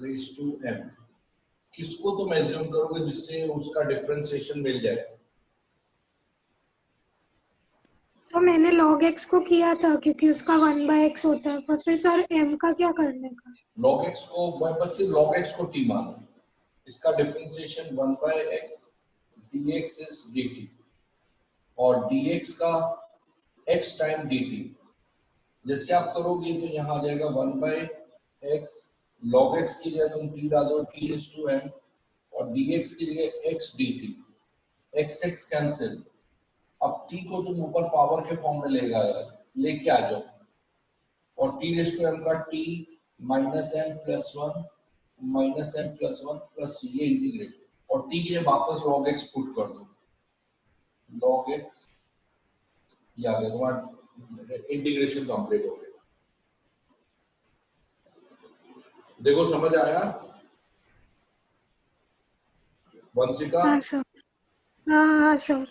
Raise to m किसको तुम assume करोगे जिससे उसका डिफरेंशिएशन मिल जाए? तो मैंने log x को किया था क्योंकि उसका 1/x होता है, पर फिर सर m का क्या करने का? log x को बस सिर्फ log x को t मानो, इसका differentiation 1/x dx is dt और dx का x टाइम dt जैसे आप करोगे तो यहाँ आ जाएगा 1/x log x की जगह तुम t डाल दो t is to m और dx की जगह x dt x x cancel. अब t को तुम ऊपर पावर के फॉर्म में लेके आ जाओ और t रेज टू m का t minus m plus one plus ये इंटीग्रेट और t के लिए वापस log x पुट कर दो, log x ये आ गया तुम्हारा इंटीग्रेशन कंप्लीट हो गया। देखो समझ आया वंशिका? हाँ सर। हाँ सर।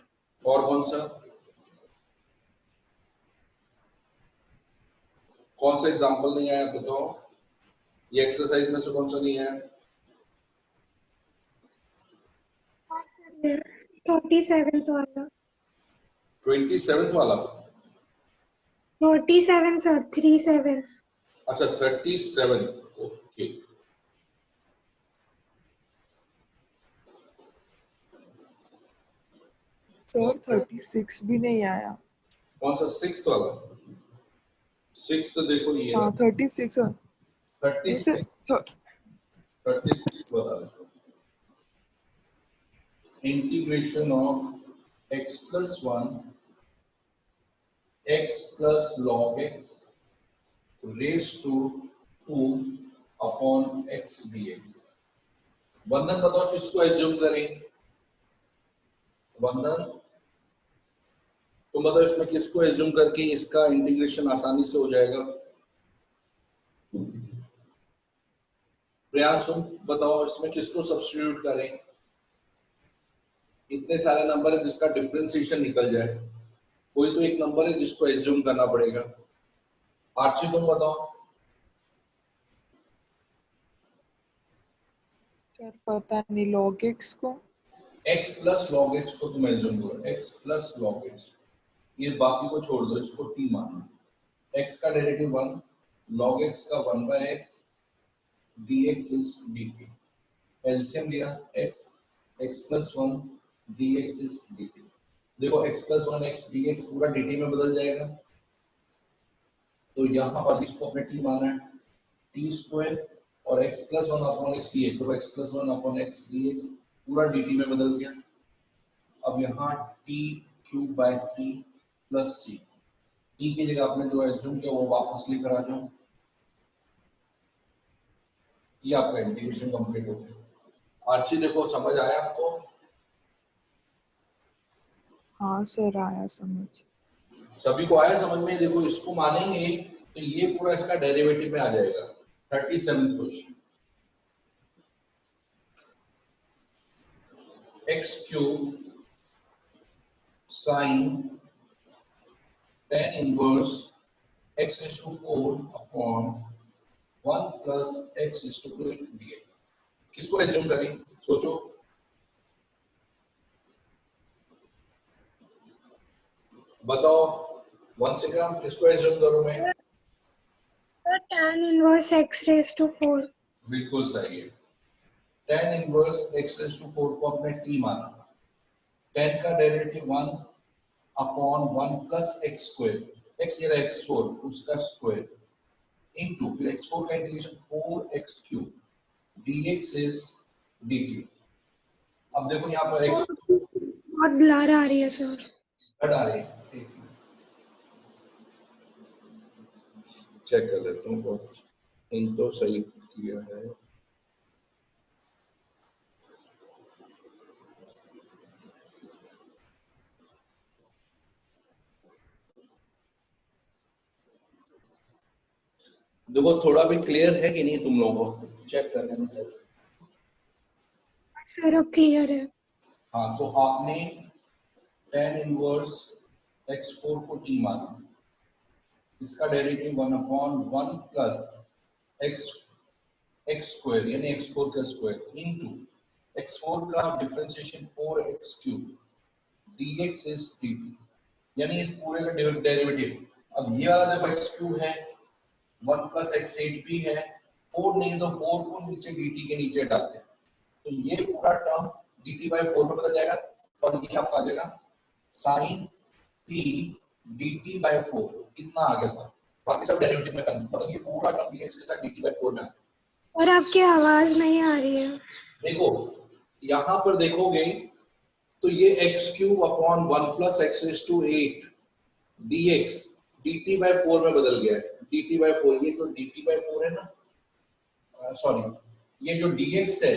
और कौन सा एग्जांपल नहीं आया बताओ? ये एक्सरसाइज में से कौन सा नहीं आया? 37th वाला। 27th वाला? 37 सर, 37। अच्छा 37, ओके। सर 36 भी नहीं आया। कौन सा 6th वाला? 6 तो देखो ये हाँ 36 बता रहे integration of x plus 1 x plus log x raise to 2 upon x dx। वंदन बताओ किसको एज्यूम करें? वंदन तुम बताओ इसमें किसको एज्यूम करके इसका इंटीग्रेशन आसानी से हो जाएगा? प्रियांशु बताओ इसमें किसको सब्स्टिट्यूट करें? इतने सारे नंबर है जिसका डिफरेंशिएशन निकल जाए, कोई तो एक नंबर है जिसको एज्यूम करना पड़ेगा। आर्ची तुम बताओ। सर पता नहीं, log x को x प्लस log x को तुम एज्यूम करो, x प्लस log x, ये बाकी को छोड़ दो, इसको t मानो। x का डेरिवेटिव 1 log x का 1/x dx is dt। LCM लिया x plus 1 dx is dt। देखो x प्लस 1 x dx पूरा dt में बदल जाएगा, तो यहाँ पर इसको अपने t माना है, t स्क्वायर और x plus 1 upon x dx, तो x plus 1 upon x dx पूरा dt में बदल गया। अब यहाँ t cube by 3 plus c, t की जगह आपने जो एज्यूम किया वो वापस लेकर आ जाओ, ये आपका इंटीग्रेशन कंप्लीट हो गया। आर्ची देखो समझ आया आपको? हाँ सर आया समझ। सभी को आया समझ में? देखो इसको मानेंगे तो ये पूरा इसका डेरिवेटिव में आ जाएगा। 37 question, x cube sine tan inverse x is to 4 upon 1 plus x is to 8 dx। किसको एज्यूम करें सोचो? बताओ वंशिका किसको एज्यूम करूं मैं? tan inverse x raise to 4। बिल्कुल सही है। tan inverse x raise to 4 को अपने t माना, tan का derivative 1 upon 1 plus x square, x ये रहा x4 उसका स्क्वायर इनटू फिर x4 का integration 4x cube dx is dt। अब देखो यहाँ पर x बहुत ब्लर आ रही है सर। हटा रहे चेक कर लेता हूँ, बहुत इन तो सही किया है। देखो थोड़ा भी क्लियर है कि नहीं तुम लोगों को? चेक कर लेना सर अब क्लियर है। हाँ तो आपने tan इनवर्स x4 को t माना, इसका डेरिवेटिव 1/1 प्लस x स्क्वायर यानी x4 का स्क्वायर इनटू x4 का differentiation 4x cube dx is dt, यानी इस पूरे का डेरिवेटिव। अब ये वाला जब x क्यूब है 1 प्लस x8 भी है, 4 नहीं तो 4 को नीचे dt के नीचे डालते हैं, तो ये पूरा टर्म dt/4 में बदल जाएगा और ये आपका आ जाएगा sin t dt/4। कितना आ गया था, बाकी सब डेरिवेटिव में करना, मतलब ये पूरा टर्म dx के साथ dt/4 में। और आपकी आवाज नहीं आ रही है। देखो यहां पर देखोगे तो ये x cube upon 1 plus x⁸8 dx dt/4 में बदल गया है। dt/4, ये तो dt/4 है ना, सॉरी ये जो dx है,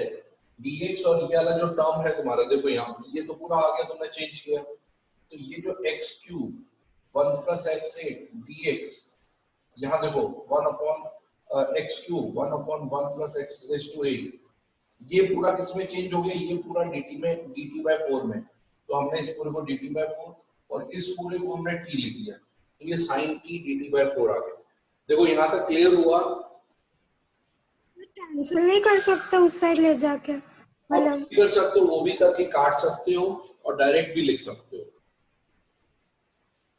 dx और ये वाला जो टर्म है तुम्हारा, देखो यहाँ ये तो पूरा आ गया, तुमने चेंज किया, तो ये जो x cube 1 plus x8 dx, यहाँ देखो 1 upon x cube 1 upon 1 plus x⁸8, ये पूरा किसमें चेंज हो गया, ये पूरा dt में dt/4 में, तो हमने इस पूरे को dt/4 और इस पूरे को हमने t लिख दिया, तो ये sin t dt/4 आ गया। देखो यहाँ तक क्लियर हुआ। कैंसिल नहीं कर सकते उस साइड ले जाके, मतलब कर सकते हो, वो भी करके काट सकते हो और डायरेक्ट भी लिख सकते हो।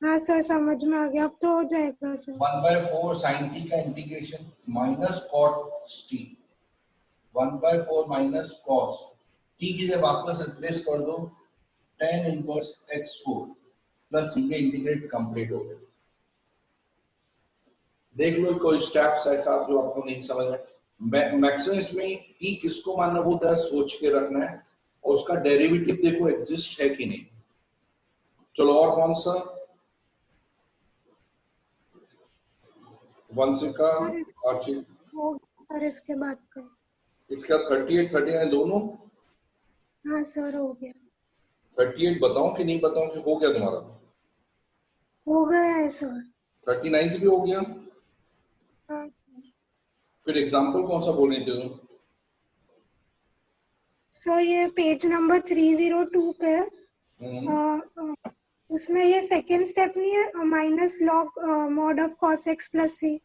हाँ सर समझ में आ गया, अब तो हो जाएगा सर। 1/4 sin t का integration minus cos t, 1/4 minus cos t की जब वापस रिप्लेस कर दो tan इनवर्स x4 प्लस ये इंटीग्रेट कंप्लीट हो गया। देख लो कोई स्टेप्स ऐसा जो आपको नहीं समझ में, मैक्सिमम इसमें t किसको मानना वो तरह सोच के रखना है, और उसका डेरिवेटिव देखो एग्जिस्ट है कि नहीं। चलो और कौन सा, वंशिका आर्चित, हो गया सर इसके बाद का। इसका 38 39 दोनों। हाँ सर हो गया। 38 बताऊं कि नहीं बताऊं कि हो गया तुम्हारा? हो गया है सर। 39 भी हो गया। हाँ फिर एग्जांपल कौन सा बोल रहे थे तुम? सर ये पेज नंबर 302 पे उसमें ये सेकेंड स्टेप नहीं है, minus log mod of cos x plus c.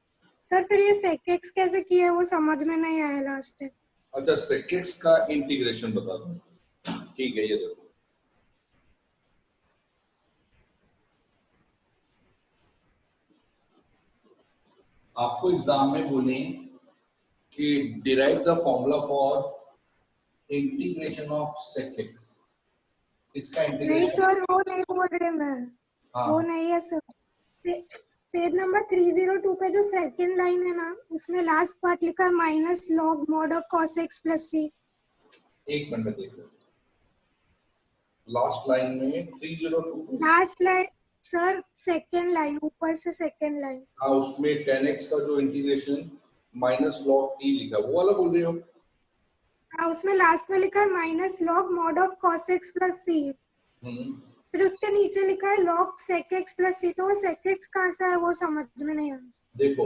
Sir फिर ये sec x कैसे किया है वो समझ में नहीं आया लास्ट टाइम। अच्छा sec x का इंटीग्रेशन बता दो, ठीक है। ये देखो आपको एग्जाम में बोले कि derive the formula for integration of sec x, इसका नहीं इंटीग्रेशन। सर वो नहीं बोल रहे मैं, हाँ वो नहीं है सर। पेज नंबर 302 पे जो सेकंड लाइन है ना, उसमें लास्ट पार्ट लिखा है minus log mod of cos x plus C. एक मिनट में देख लो, लास्ट लाइन में 302, last line sir, second line ऊपर से सेकंड लाइन। हाँ उसमें 10x का जो इंटीग्रेशन माइनस log t लिखा है वो वाला बोल रहे हो? हाँ उसमें लास्ट में लिखा है minus log mod of cos x plus C, फिर उसके नीचे लिखा है log sec x plus C, तो वो sec x कहाँ से है वो समझ में नहीं आ रहा। देखो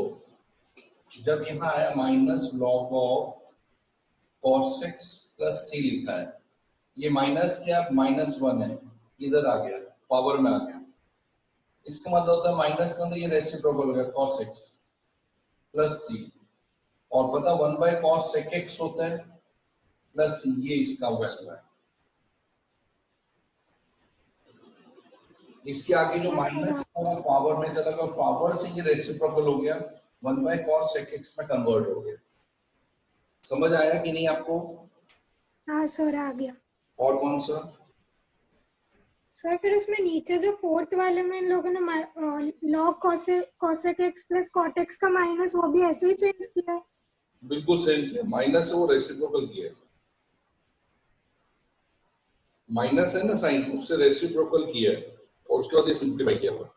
जब यहाँ आया minus log of cos x plus C लिखा है, ये माइनस क्या, -1 है, इधर आ गया पावर में आ गया, इसका मतलब होता है माइनस का अंदर ये रेसिप्रोकल हो गया cos x प्लस सी, और पता 1/cos sec x होता है प्लस ये इसका वैल्यू है। इसके आगे जो माइनस पावर में चला गया, पावर से ये रेसिप्रोकल हो गया, 1/cos sec x में कन्वर्ट हो गया। समझ आया कि नहीं आपको? हाँ सर आ गया। और कौन सा? सर फिर उसमें नीचे जो फोर्थ वाले में इन लोगों ने log cosec x plus cot x का माइनस, वो भी ऐसे ही चेंज किया है। बिल्कुल सेम किया, माइनस है वो रेसिप्रोकल किया, माइनस है ना साइन, उससे रेसिप्रोकल किया है और उसके बाद ये सिंप्लीफाई किया हुआ।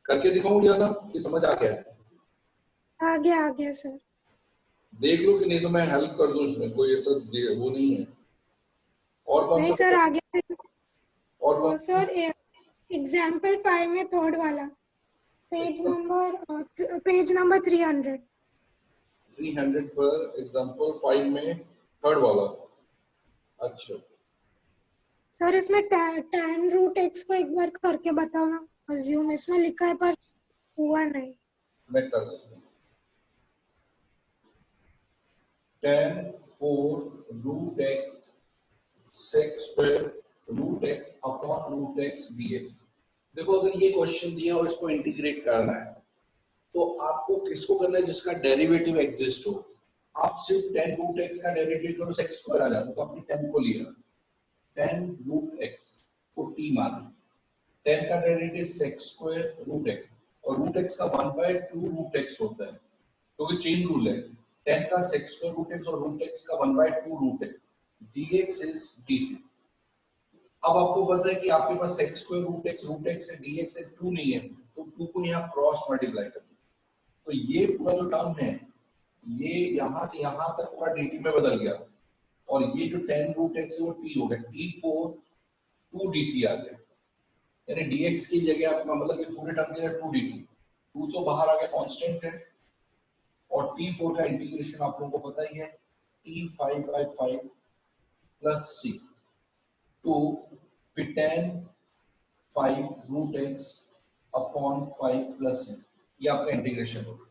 करके दिखाऊं ज्यादा कि समझ आ गया है? आ गया सर। देख लो कि नहीं तो मैं हेल्प कर दूं, इसमें कोई ऐसा वो नहीं है। और कौन नहीं सा? सर आ गया। और कौन सर एग्जाम्पल 5 में थर्ड वाला पेज नंबर 300 पर एग्जांपल 5 में थर्ड वाला। अच्छा सर इसमें tan रूट x को एक बार करके बताओ ना, अज्यूम इसमें लिखा है पर हुआ नहीं। मैं कर देता हूँ। tan 4 root x sec square root x upon root x dx। देखो अगर ये क्वेश्चन दिया और इसको इंटीग्रेट करना है तो आपको किसको करना है, जिसका डेरिवेटिव एग्जिस्ट हो। आप सिर्फ tan रूट एक्स का डेरिवेटिव करो सेक स्क्वायर आ जाता, तो आपने tan को लिया, tan रूट एक्स को t माना, tan का derivative sec square root x, और रूट एक्स का 1/2 रूट एक्स होता है, क्योंकि चेन रूल है। tan का सेक स्क्वायर रूट एक्स और रूट एक्स का 1/2 root x, dx is dt। अब आपको पता है कि आपके पास सेक स्क्वायर रूट एक्स है, dx है, 2 नहीं है, तो 2 को यहाँ क्रॉस मल्टीप्लाई कर दो, तो ये पूरा जो टर्म है ये यहाँ से यहाँ तक पूरा dt में बदल गया, और ये जो tan रूट एक्स है वो t हो गया, t4 2 dt आ गया, यानी dx की जगह आपका मतलब कि पूरे टर्म की जगह 2 dt, 2 तो बाहर आ गया कांस्टेंट है, और t4 का इंटीग्रेशन आप लोगों को पता ही है, t5/5 प्लस c, तो फिर tan 5 root x upon 5 plus c, ये आपका इंटीग्रेशन होगा।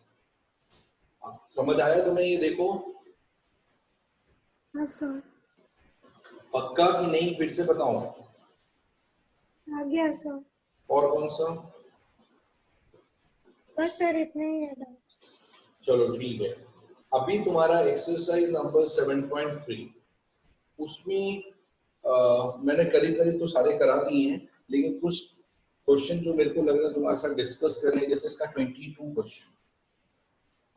समझ आया तुम्हें? ये देखो हाँ सर, पक्का कि नहीं, फिर से बताऊं? आ गया सर। और कौन सा? बस सर इतने ही है डाउट। चलो ठीक है। अभी तुम्हारा एक्सरसाइज नंबर 7.3, उसमें मैंने करीब करीब तो सारे करा दिए हैं, लेकिन कुछ क्वेश्चन जो मेरे को लग रहा है तुम्हारे साथ डिस्कस करें, जैसे इसका 22 क्वेश्चन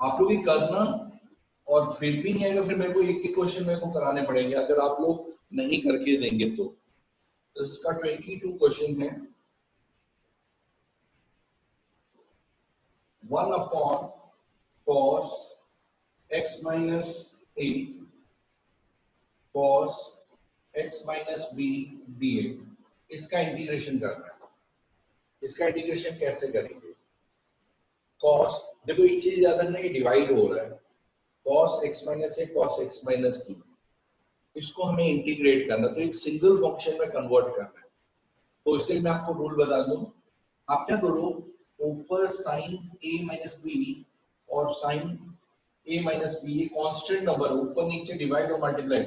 आप लोग ही करना, और फिर भी नहीं आएगा फिर मेरे को एक एक क्वेश्चन मेरे को कराने पड़ेंगे अगर आप लोग नहीं करके देंगे तो। इसका 22 क्वेश्चन है, 1 upon cos x minus a cos x minus b dx, इसका इंटीग्रेशन करना है। इसका इंटीग्रेशन कैसे करेंगे? cos, देखो एक चीज याद रखना, ये डिवाइड हो रहा है, cos x minus a cos x minus b, इसको हमें इंटीग्रेट करना, तो एक सिंगल फंक्शन में कन्वर्ट करना है। तो इसके लिए मैं आपको रूल बता दूं, आप क्या करो, ऊपर sin a minus b और sin a minus b, ये कांस्टेंट नंबर है, ऊपर नीचे डिवाइड और मल्टीप्लाई,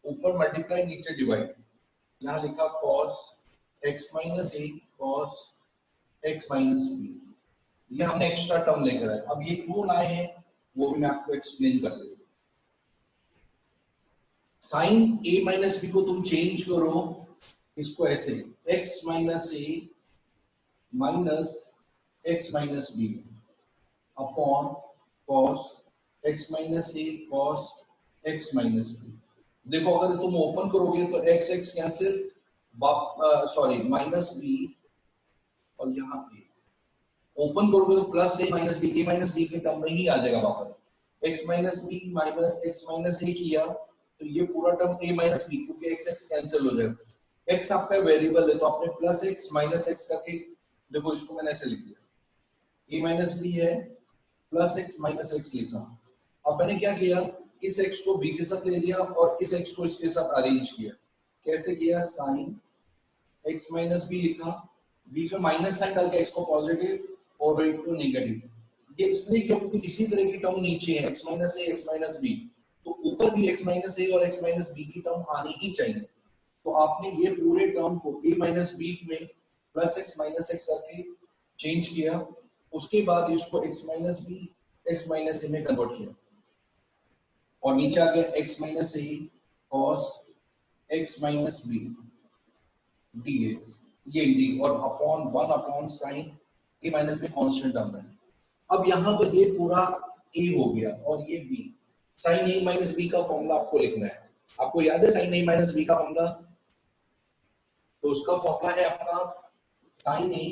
ऊपर मल्टीप्लाई नीचे डिवाइड, यहाँ लिखा cos x minus a cos x minus b, ये हमने एक्स्ट्रा टर्म लेकर आए। अब ये क्यों लाए हैं वो भी मैं आपको एक्सप्लेन कर देता हूँ। साइन a माइनस b को तुम चेंज करो, इसको ऐसे x minus a minus x minus b upon cos x minus a cos x minus b। देखो अगर तुम ओपन करोगे तो x x cancel, sorry minus b, और यहाँ a ओपन करोगे तो प्लस a माइनस b के टर्म में ही आ जाएगा वापस। x minus b minus x minus a किया तो ये पूरा टर्म a माइनस b, क्योंकि x x कैंसिल हो जाएगा। x आपका वेरिएबल है तो आपने प्लस x माइनस x करके, देखो इसको मैंने ऐसे लिख दिया, a माइनस b है प्लस x माइनस x लिखा। अब मैंने क्या किया, इस x को b के साथ ले लिया और इस x को इसके साथ अरेंज किया। कैसे किया, साइन x माइनस b लिखा, b में माइनस साइन डाल के x को पॉजिटिव और इनटू नेगेटिव, ये इसलिए क्योंकि इसी तरह की टर्म नीचे है x minus a x minus b, तो ऊपर भी x माइनस a और x माइनस b की टर्म आनी ही चाहिए। तो आपने ये पूरे टर्म को a माइनस b में प्लस x माइनस x करके चेंज किया, उसके बाद इसको x minus b x minus a में कन्वर्ट किया, और नीचे आ गया x minus a cos x minus b dx, ये इंटीग्रेट, और upon 1 upon sine a minus b constant term है। अब यहाँ पर ये पूरा a हो गया और ये b, sine a minus b का फॉर्मूला आपको लिखना है। आपको याद है साइन a माइनस b का फॉर्मूला? तो उसका फॉर्मूला है आपका साइन a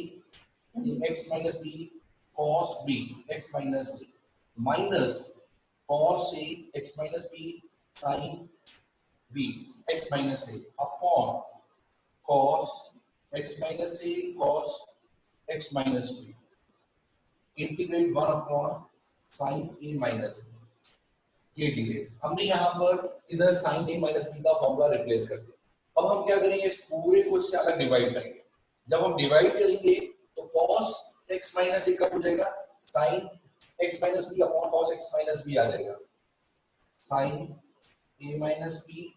यानी x minus b cos b x minus b minus cos a x minus b sin b x minus a upon cos x minus a cos x minus b integrate 1 upon sin a minus b, ये dx। हमने यहाँ पर इधर sin a minus b का formula replace कर दिया। अब हम क्या करेंगे, इस पूरे को इससे अलग डिवाइड करेंगे। जब हम डिवाइड करेंगे तो cos x minus A cut हो जाएगा, sine x minus B upon cos x minus B आ जाएगा, साइन a माइनस बी,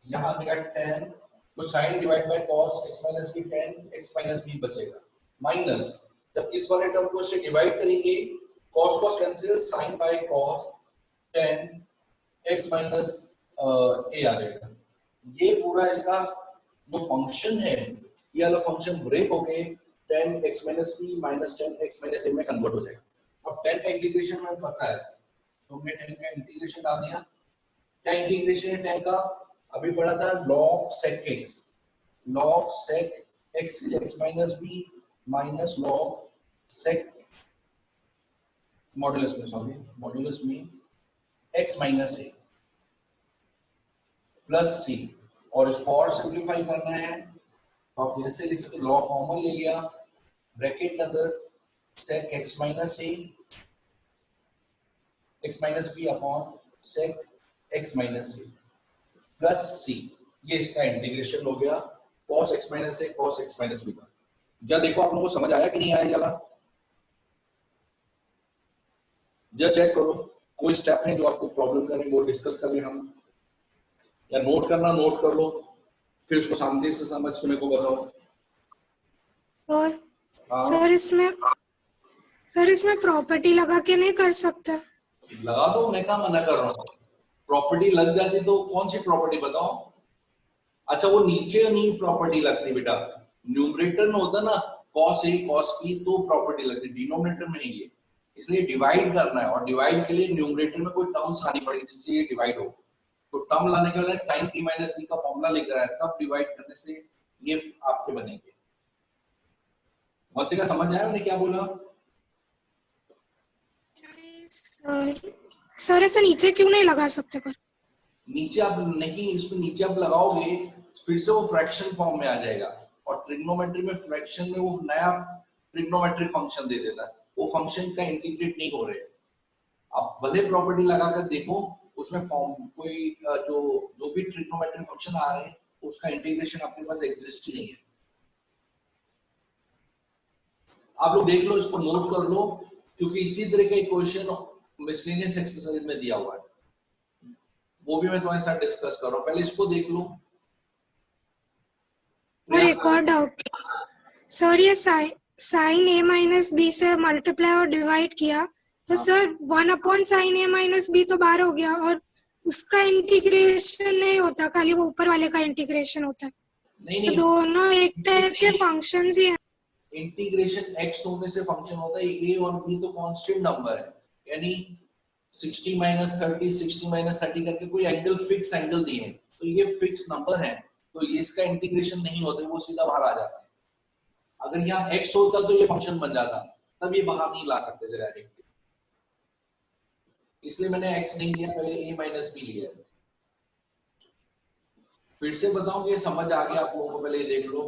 यहाँ आ जाएगा tan, तो sine divide by cos x minus b, tan x minus b बचेगा, माइनस जब इस वाले टर्म को इससे डिवाइड करेंगे cos cos cancel, sin by cos tan x minus a आ जाएगा। ये पूरा इसका जो फंक्शन है, ये वाला फंक्शन ब्रेक होके tan x minus b minus tan x minus a में कन्वर्ट हो जाएगा। अब tan का इंटीग्रेशन हमें पता है, तो हमने tan का इंटीग्रेशन डाल दिया। क्या इंटीग्रेशन है tan का? अभी पढ़ा था log sec x, log sec x is x minus b minus log sec modulus में x minus a plus c, और इसको और सिंप्लीफाई करना है तो आप ऐसे लिख सकते, लॉग कॉमन ले लिया, ब्रैकेट के अंदर sec x minus a x minus b upon sec x minus a plus c, ये इसका इंटीग्रेशन हो गया cos x minus a cos x minus b का। क्या देखो आप लोगों को समझ आया कि नहीं आया? जरा जरा चेक करो, कोई स्टेप है जो आपको प्रॉब्लम कर रहे हैं वो डिस्कस कर रहे हैं हम, या नोट करना नोट कर लो, फिर उसको शांति से समझ के मेरे को बताओ। सर हाँ सर इसमें प्रॉपर्टी लगा के नहीं कर सकते? लगा दो, मैं क्या मना कर रहा हूँ, प्रॉपर्टी लग जाती तो कौन सी प्रॉपर्टी बताओ? अच्छा वो नीचे नहीं प्रॉपर्टी लगती बेटा, न्यूमरेटर में होता ना cos a cos b तो प्रॉपर्टी लगती, डिनोमिनेटर में नहीं है, इसलिए डिवाइड करना है, और डिवाइड के लिए न्यूमरेटर में कोई टर्म्स लानी पड़ेगी जिससे ये डिवाइड हो, तो टर्म लाने के लिए sin t माइनस b का फॉर्मूला लेकर आया, तब डिवाइड करने से ये आपके बनेंगे। वंशिका समझ आया मैंने क्या बोला? सर ऐसे नीचे क्यों नहीं लगा सकते? पर नीचे आप नहीं, इसमें नीचे आप लगाओगे फिर से वो फ्रैक्शन फॉर्म में आ जाएगा, और ट्रिग्नोमेट्री में फ्रैक्शन में वो नया ट्रिग्नोमेट्रिक फंक्शन दे देता है, वो फंक्शन का इंटीग्रेट नहीं हो रहे। आप भले प्रॉपर्टी लगाकर देखो, उसमें फॉर्म कोई जो भी ट्रिग्नोमेट्रिक फंक्शन आ रहे हैं उसका इंटीग्रेशन आपके पास एग्जिस्ट ही नहीं है। आप लोग देख लो, इसको नोट कर लो, क्योंकि इसी तरह का क्वेश्चन मिसलेनियस एक्सरसाइज में दिया हुआ है, वो भी मैं तुम्हारे साथ डिस्कस कर रहा हूं, पहले इसको देख लो। और एक और डाउट, सर ये साइन a माइनस बी से मल्टीप्लाई और डिवाइड किया तो sir 1 upon sine a minus b तो बाहर हो गया, और उसका इंटीग्रेशन नहीं होता, खाली वो ऊपर वाले का इंटीग्रेशन होता है। नहीं तो दोनों एक टाइप के फंक्शंस ही हैं। इंटीग्रेशन x होने से फंक्शन होता है, a और b तो कांस्टेंट नंबर है, यानी 60 माइनस 30 60 माइनस 30 करके कोई एंगल फिक्स एंगल दिए हैं, तो ये फिक्स नंबर है, तो ये इसका इंटीग्रेशन नहीं होता, वो सीधा बाहर आ जाता है। अगर यहाँ x होता तो ये फंक्शन बन जाता, तब ये बाहर नहीं ला सकते थे डायरेक्टली, इसलिए मैंने x नहीं लिया, पहले a माइनस बी लिया। फिर से बताऊं कि समझ आ गया आप लोगों को? पहले देख लो।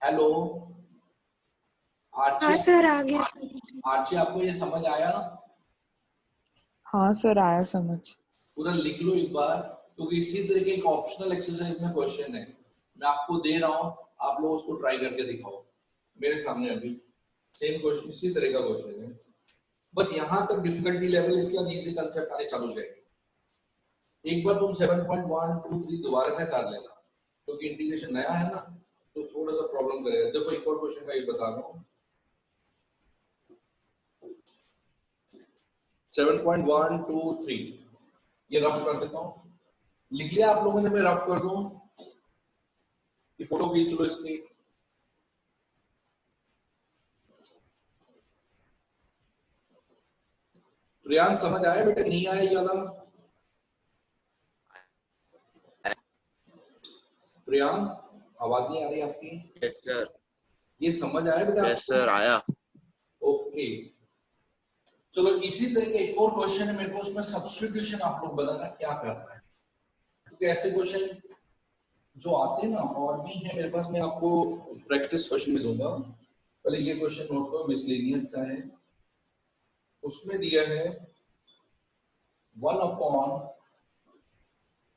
हेलो आर्ची, हाँ सर आ गया। आर्ची आपको ये समझ आया? हाँ सर आया समझ। पूरा लिख लो एक बार, क्योंकि इसी तरह के एक ऑप्शनल एक्सरसाइज में क्वेश्चन है, मैं आपको दे रहा हूं, आप लोग उसको ट्राई करके दिखाओ मेरे सामने। अभी सेम क्वेश्चन, इसी तरह का क्वेश्चन है, बस यहां तक डिफिकल्टी लेवल, इसके बाद इजी कांसेप्ट आने चालू हो जाएंगे। एक बार तुम 7.1 2 3 दोबारा से कर लेना, क्योंकि इंटीग्रेशन नया है ना, तो थोड़ा सा प्रॉब्लम करेगा। देखो एक और क्वेश्चन का ये बता रहा हूं, 7.1 2 3 ये रफ कर देता हूं, लिख लिया आप लोगों ने? मैं रफ कर दूं, ये फोटो खींच लो इसकी। प्रियांश समझ आया बेटा कि नहीं आया ये वाला? प्रियांश आवाज नहीं आ रही आपकी? Yes sir. ये समझ आया बेटा? यस सर आया। ओके चलो, इसी तरह का एक और क्वेश्चन है, मेरे को उसमें सब्स्टिट्यूशन आप लोग बताना क्या करना है, क्योंकि ऐसे क्वेश्चन जो आते हैं ना, और भी है मेरे पास, मैं आपको प्रैक्टिस क्वेश्चन में दूंगा। पहले ये क्वेश्चन नोट करो, मिसलेनियस का है, उसमें दिया है 1 upon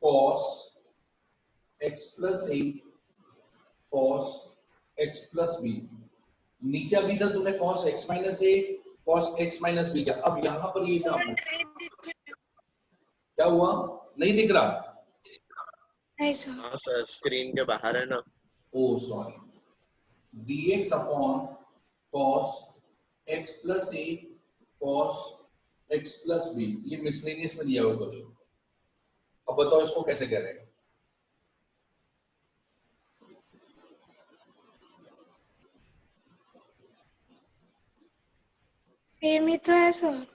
cos x plus a cos x plus b, नीचे अभी तक तूने cos x minus a cos x minus B किया, अब यहाँ पर ये टर्म क्या हुआ, नहीं दिख रहा? नहीं सर। हाँ सर, स्क्रीन के बाहर है ना। Oh sorry, dx upon cos x plus ए cos x प्लस बी, ये मिसलेनियस में दिया हुआ क्वेश्चन। अब बताओ इसको कैसे करेंगे? सेम ही तो है सर।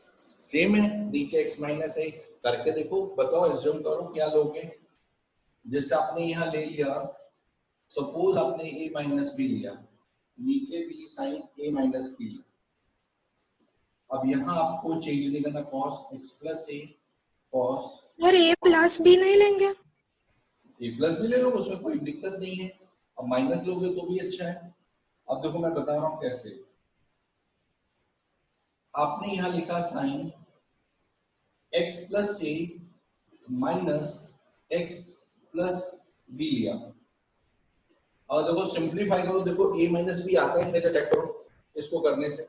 सेम है, नीचे x माइनस ए करके देखो, बताओ एज्यूम करो क्या लोगे। जैसे आपने यहाँ ले लिया, सपोज आपने a माइनस बी लिया, नीचे भी साइन a माइनस बी लिया। अब यहाँ आपको चेंज नहीं करना, cos x प्लस ए cos और ए प्लस बी नहीं लेंगे? ए प्लस भी ले लो, उसमें कोई दिक्कत नहीं है। अब माइनस लोगे तो भी अच्छा है। अब देखो मैं बता रहा हूँ कैसे। आपने यहाँ लिखा sign x plus A minus x plus B लिया, और देखो सिंप्लीफाई करो, देखो a माइनस बी आता है, नहीं चेक करो इसको करने से।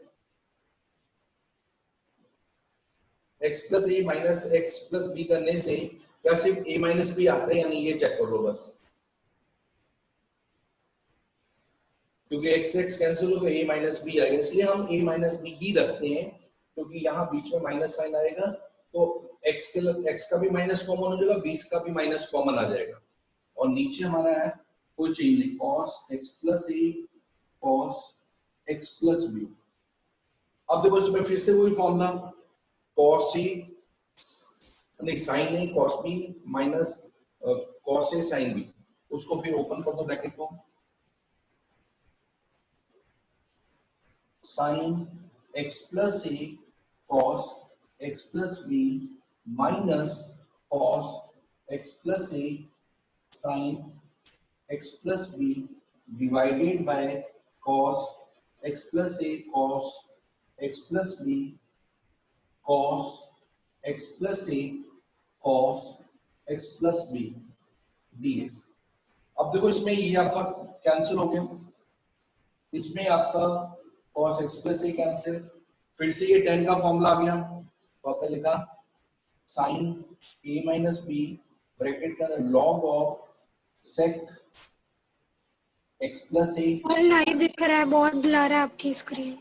x plus A minus x plus B करने से क्या सिर्फ a माइनस बी आता है या नहीं, ये चेक कर लो बस। क्योंकि x x कैंसिल हो गया, a माइनस बी आएगा, इसलिए हम a माइनस बी ही रखते हैं, क्योंकि यहाँ बीच में माइनस साइन आएगा तो x का भी माइनस कॉमन हो जाएगा, 20 का भी माइनस कॉमन आ जाएगा, और नीचे हमारा है कोई चेंज नहीं, cos x प्लस ए cos x प्लस बी। अब देखो इसमें फिर से वही फॉर्मूला, cos ए नहीं sine a cos b minus cos a sine b, उसको फिर ओपन कर दो ब्रैकेट को, sine x plus A cos x plus b minus cos x plus a sine x plus b divided by cos x plus A cos x plus b cos x plus A cos x plus b dx। अब देखो इसमें ये आपका cancel हो गया, इसमें आपका cos x plus ए cancel, फिर से ये tan का फॉर्मूला आ गया, तो आपने लिखा sin a minus b bracket का log of sec x plus a. Sir नहीं दिख रहा है, बहुत ब्लर है आपकी स्क्रीन।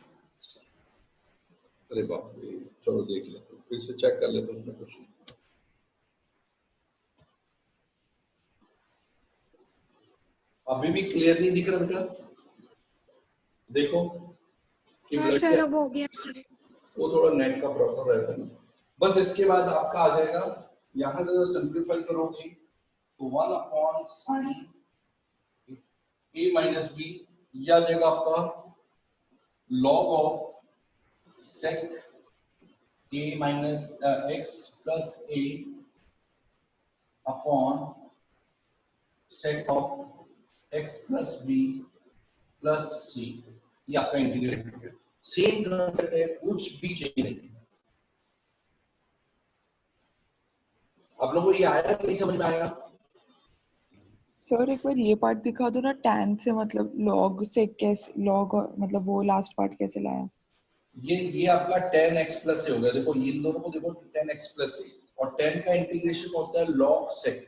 अरे बाप रे, चलो देख लेते हैं, फिर से चेक कर लेते हैं उसमें कुछ। अभी भी क्लियर नहीं दिख रहा बेटा, देखो कि हाँ सर अब हो गया सर। वो थोड़ा नेट का प्रॉब्लम रहता है ना। बस इसके बाद आपका आ जाएगा, यहां से जब सिंप्लीफाई करोगे तो 1 upon sine a minus b, यह आ जाएगा आपका log of sec a minus x plus a upon sec of x plus b plus c, ये आपका इंटीग्रेट हो गया। सेम कंसेप्ट है, कुछ भी चेंज नहीं। आप लोगों को ये आया कि नहीं समझ में आया? सर एक बार ये पार्ट दिखा दो ना, tan से मतलब log से कैसे log, मतलब वो लास्ट पार्ट कैसे लाया? ये आपका tan x प्लस से हो गया, देखो इन दोनों को देखो, tan x प्लस से, और tan का इंटीग्रेशन होता है log sec,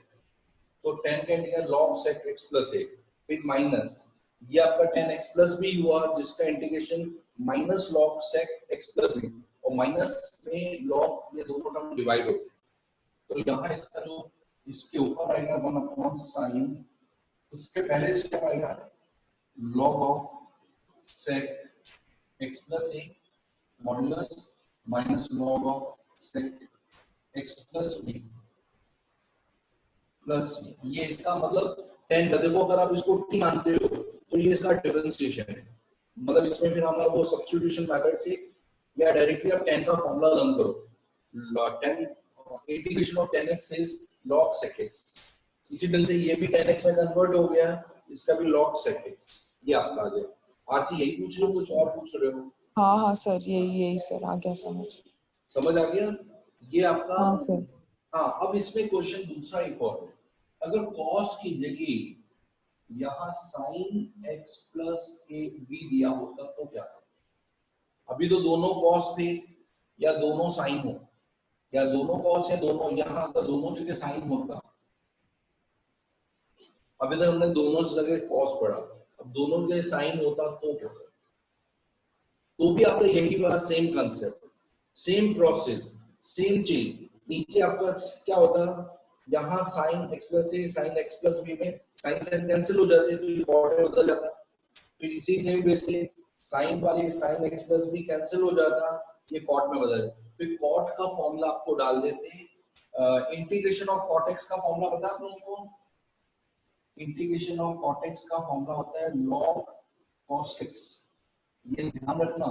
तो tan का integration log sec x plus से, फिर माइनस ये आपका tan x प्लस भी हुआ, जिसका integration minus log sec x plus भी, और माइनस में log, ये दोनों टर्म डिवाइड होते हैं, तो यहाँ इसका जो इसके ऊपर आएगा 1 अपॉन साइन, इसके पहले स्टेप आएगा log of sec x plus A modulus minus log of sec x plus b plus, ये इसका मतलब tan का, देखो अगर आप इसको t मानते हो तो ये इसका डिफरेंशिएशन है, मतलब इसमें फिर हमारा वो सब्स्टिट्यूशन मेथड से या डायरेक्टली आप tan का फॉर्मूला लर्न करो, tan integration of tan x is log sec x, इसी ढंग से ये भी tan x में कन्वर्ट हो गया, इसका भी log sec x, ये आपका आ गया। आरसी यही पूछ रहे हो, कुछ और पूछ रहे हो? हाँ सर, यही सर, आ गया समझ आ गया ये आपका? हाँ सर। हाँ, अब इसमें क्वेश्चन दूसरा एक और है, अगर cos की जगह यहाँ sine x plus a b दिया होता तो क्या था? अभी तो दोनों कॉस थे या दोनों साइन हो, या दोनों कॉस या दोनों, यहाँ अगर दोनों जगह साइन होता, अभी तक हमने दोनों जगह कॉस पढ़ा, अब दोनों जगह साइन होता तो क्या होता? तो भी आपका यही वाला same concept, same process, same चीज। नीचे आपका क्या होता, यहाँ sine x plus a sign x plus b में साइन साइन कैंसिल हो जाते हैं तो ये कॉट में बदल जाता। फिर इसी सेम वे से साइन वाले sine x plus b cancel हो जाता, ये कॉट में बदल जाता। फिर कॉट का फॉर्मूला आपको डाल देते हैं, इंटीग्रेशन ऑफ कॉट एक्स का फॉर्मूला पता है आप लोगों को? इंटीग्रेशन ऑफ कॉट एक्स का फॉर्मूला होता है log cos x, ये ध्यान रखना,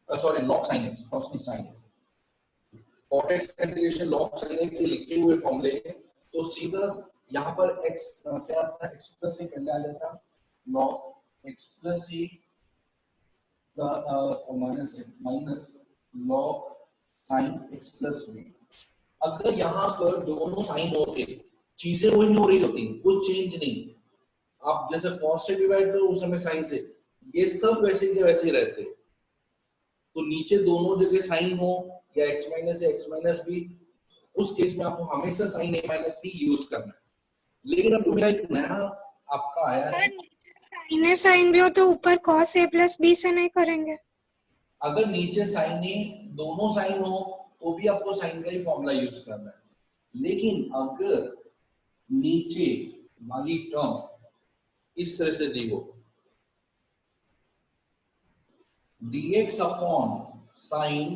sorry log sin x, cos नहीं sin x, cot x का इंटीग्रेशन log sin x से लिखे हुए फॉर्मूले हैं, तो सीधा यहाँ पर x क्या आता है, x प्लस ए पहले आ जाता, log x plus A minus log sin x plus B. अगर यहाँ पर दोनों साइन होते, चीजें वही हो रही होती, कुछ चेंज नहीं। आप जैसे cos से डिवाइड करो उस समय sin से, ये सब वैसे के वैसे ही रहते। तो नीचे दोनों जगह साइन हो या x minus x minus b, उस केस में आपको हमेशा sine a minus b use करना है। लेकिन अब जो मेरा एक नया आपका आया है, साइन ए साइन भी हो तो ऊपर cos a प्लस बी से नहीं करेंगे? अगर नीचे साइन ए दोनों साइन हो तो भी आपको साइन का ही फॉर्मूला यूज करना है। लेकिन अगर नीचे वाली टर्म इस तरह से दी हो, dx upon sine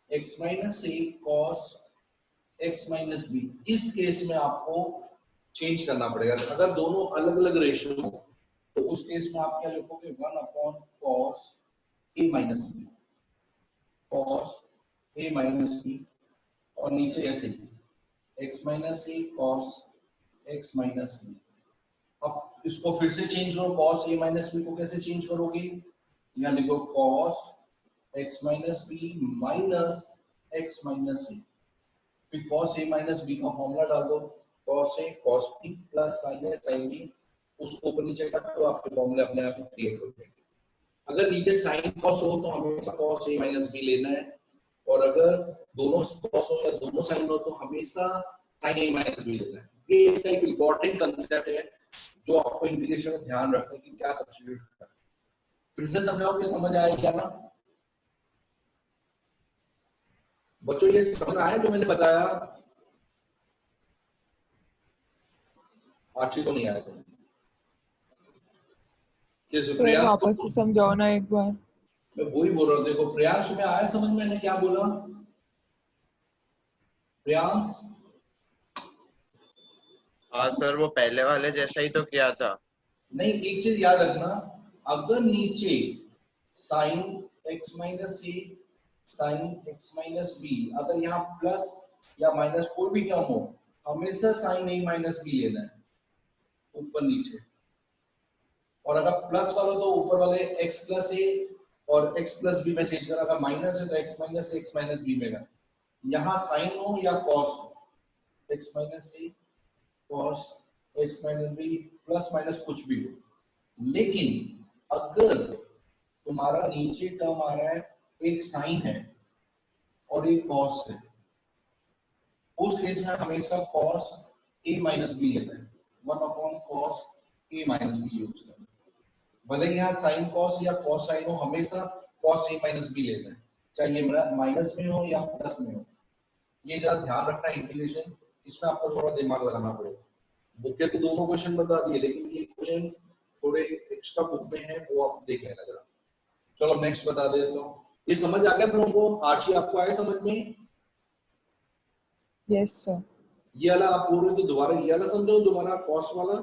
x minus A cos x minus B, इस केस में आपको चेंज करना पड़ेगा। अगर दोनों अलग अलग रेशियो हो तो उस केस में आप क्या लिखोगे, 1 upon cos A minus B, cos A minus B, और नीचे ऐसे ही x minus A cos x minus B. अब इसको फिर से चेंज करो, कॉस ए माइनस बी को कैसे चेंज करोगे, यहाँ लिखो cos x minus B minus x minus A, फिर cos a माइनस बी का फॉर्मूला डाल दो, cos a cos b plus sin a sin b, उसको ऊपर नीचे कर दो, आपके फॉर्मूले अपने आप क्रिएट हो जाएंगे। अगर नीचे sin cos हो तो हमेशा cos a माइनस b लेना है, और अगर दोनों cos हो या दोनों sin हो तो हमेशा sin a माइनस b लेना है। ये इसका एक इम्पोर्टेंट कंसेप्ट है जो आपको इंटीग्रेशन में ध्यान रखने की, क्या सब्स्टिट्यूट करना है। फिर से समझाओ कि समझ आया क्या ना बच्चों? ये समझ आया जो मैंने बताया? आर्ची को नहीं आया समझ? सर वापस से समझाओ ना एक बार। मैं वही बोल रहा हूँ, देखो प्रियांश में आया समझ, मैंने क्या बोला? प्रियांश हाँ सर, वो पहले वाले जैसा ही तो किया था। नहीं, एक चीज याद रखना, अगर नीचे साइन x माइनस ए साइन x माइनस बी, अगर यहाँ प्लस या माइनस कोई भी टर्म हो, हमेशा साइन a माइनस बी लेना है ऊपर नीचे। और अगर प्लस वाला तो ऊपर वाले x प्लस ए और x प्लस बी में चेंज करना, अगर माइनस है तो x minus a x minus b में करना। यहाँ साइन हो या कॉस हो, x minus a cos x minus b plus minus कुछ भी हो। लेकिन अगर तुम्हारा नीचे टर्म आ रहा है, एक साइन है और एक cos है, उस केस में हमेशा cos a माइनस बी लेना है, 1 upon cos a minus b use करना। भले यहाँ साइन cos या cos साइन हो, हमेशा cos a माइनस बी लेना है, चाहे ये माइनस में हो या प्लस में हो। ये जरा ध्यान रखना, इंटीग्रेशन इसमें आपको थोड़ा दिमाग लगाना पड़ेगा। बुक के तो दोनों क्वेश्चन बता दिए, लेकिन ये क्वेश्चन थोड़े एक्स्ट्रा बुक में है, वो आप देख लेना जरा। चलो नेक्स्ट बता देता हूँ। ये समझ आ गया तुम को? आर्ची आपको आया समझ में? Yes sir. ये वाला आप बोल रहे तो दोबारा ये वाला समझो, दोबारा कॉस वाला।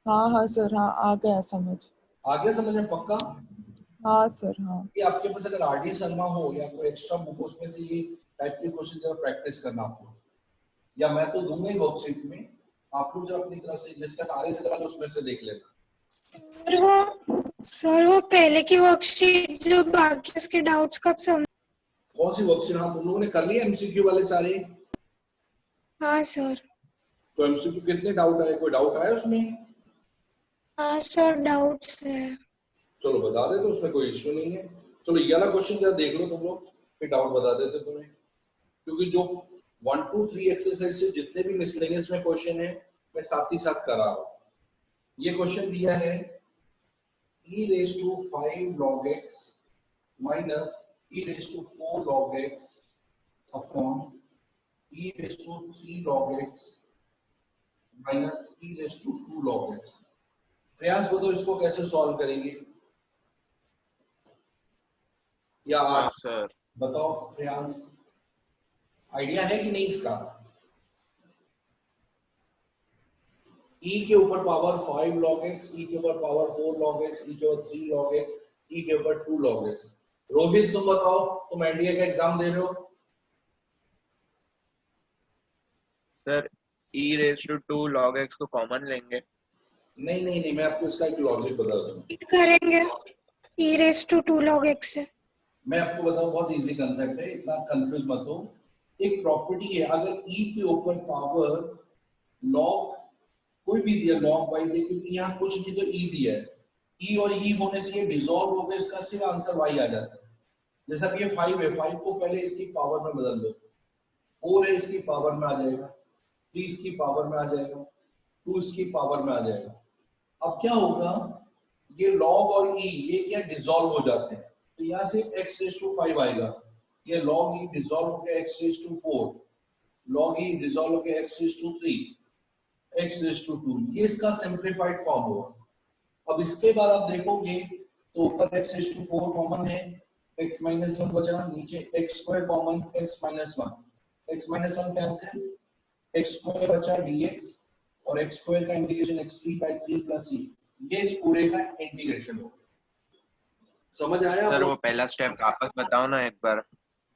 हाँ हाँ सर, हाँ आ गया समझ। आ गया समझ में पक्का? हाँ सर हाँ। कि आपके पास अगर आरडी शर्मा हो या कोई एक्स्ट्रा बुक, उसमें से ये टाइप के क्वेश्चन जरा प्रैक्टिस करना आपको, या मैं तो दूंगा ही वर्कशीट में, आप लोग जरा अपनी तरफ से जिसका सारे सिलेबस उसमें से देख लेना। सर वो पहले की वर्कशीट जो बाकी उसके डाउट्स कब समझ? कौन सी वर्कशीट? हाँ, तुम लोगों ने कर लिया एमसीक्यू वाले सारे? हाँ सर। तो एमसीक्यू कितने डाउट आए, कोई डाउट आया उसमें? हाँ सर डाउट्स है। चलो बता दे तो उसमें कोई इश्यू नहीं है। चलो ये वाला क्वेश्चन जरा देख लो तुम लोग, फिर डाउट बता देते तुम्हें, क्योंकि जो 1 2 3 एक्सरसाइज से जितने भी मिसलेनियस में क्वेश्चन है मैं साथ ही साथ करा रहा हूँ। ये क्वेश्चन दिया है e raised to 5 log x minus e raised to 4 log x upon e raised to 3 log x minus e raised to 2 log x। प्रयास बताओ इसको कैसे सॉल्व करेंगे, या हाँ सर। बताओ प्रयास, आइडिया है कि नहीं इसका? e के ऊपर पावर 5 log x, e के ऊपर पावर 4 log x, e के ऊपर 3 log x, e के ऊपर 2 log x। रोहित तुम बताओ, तुम एनडीए का एग्जाम दे रहे हो? Sir e raised to 2 log x को कॉमन लेंगे। नहीं नहीं नहीं, मैं आपको इसका एक लॉजिक बता दूं। करेंगे e raised to 2 log x से। मैं आपको बताऊं, बहुत इजी कांसेप्ट है, इतना कंफ्यूज मत हो। एक प्रॉपर्टी है, अगर e के ऊपर पावर log कोई भी दिया, log y दे, क्योंकि यहाँ कुछ नहीं तो e दिया है, e और e होने से ये डिसॉल्व हो गया, इसका सिर्फ आंसर y आ जाता है। जैसा कि ये 5 है, 5 को पहले इसकी पावर में बदल दो, 4 है इसकी पावर में आ जाएगा, 3 इसकी पावर में आ जाएगा, 2 इसकी पावर में आ जाएगा। अब क्या होगा, ये log और e ये क्या डिसॉल्व हो जाते हैं, तो यहाँ से x रेज़ टू 5 आएगा, ये log e डिसॉल्व होकर x raise to 4, log e dissolve होकर x raise to 3, x raise to 2, ये इसका सिंप्लीफाइड फॉर्म होगा। अब इसके बाद आप देखोगे तो ऊपर x रेज़ टू 4 कॉमन है, x माइनस 1 बचा, नीचे x square common, x minus 1 cancel, x square बचा dx, और x स्क्वायर का integration x3 by 3 plus e, ये इस पूरे का इंटीग्रेशन होगा। समझ आया? सर वो पहला स्टेप वापस बताओ ना एक बार।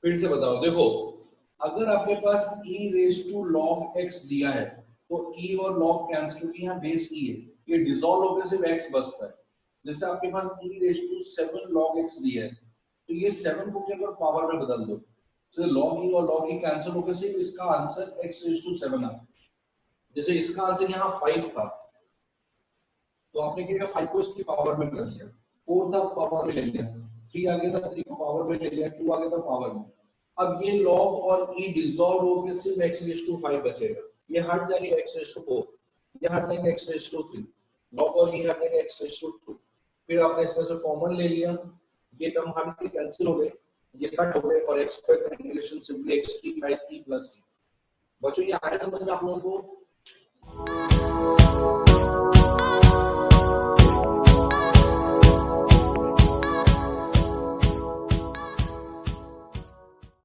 फिर से बताओ, देखो अगर आपके पास e raise to log x दिया है तो e और log कैंसिल, क्योंकि यहाँ बेस e है, ये डिसॉल्व होकर सिर्फ x बचता है। जैसे आपके पास e raise to 7 log x दिया है, तो ये 7 को क्या करो पावर में बदल दो, तो log e और log e कैंसिल होकर सिर्फ इसका आंसर x रेज़ टू 7 आता है। जैसे इसका आंसर यहाँ 5 था, तो आपने क्या किया, 5 को इसकी पावर में बदल दिया, 4 था पावर में ले लिया, 3 आ गया था 3 को पावर में ले लिया, 2 आ गया था पावर में। अब ये log और e डिसॉल्व होकर सिर्फ x रेज़ टू 5 बचेगा, ये हट जाएगा x रेज़ टू 4, ये हट जाएगा x रेज़ टू 3, log और e हट जाएगा x रेज़ टू 2। फिर आपने इसमें से कॉमन ले लिया, ये टर्म हट के कैंसिल हो गए, ये कट हो गए, और x स्क्वायर का integration simply x3 by 3 plus c। बच्चों ये आया समझ में आप लोगों को?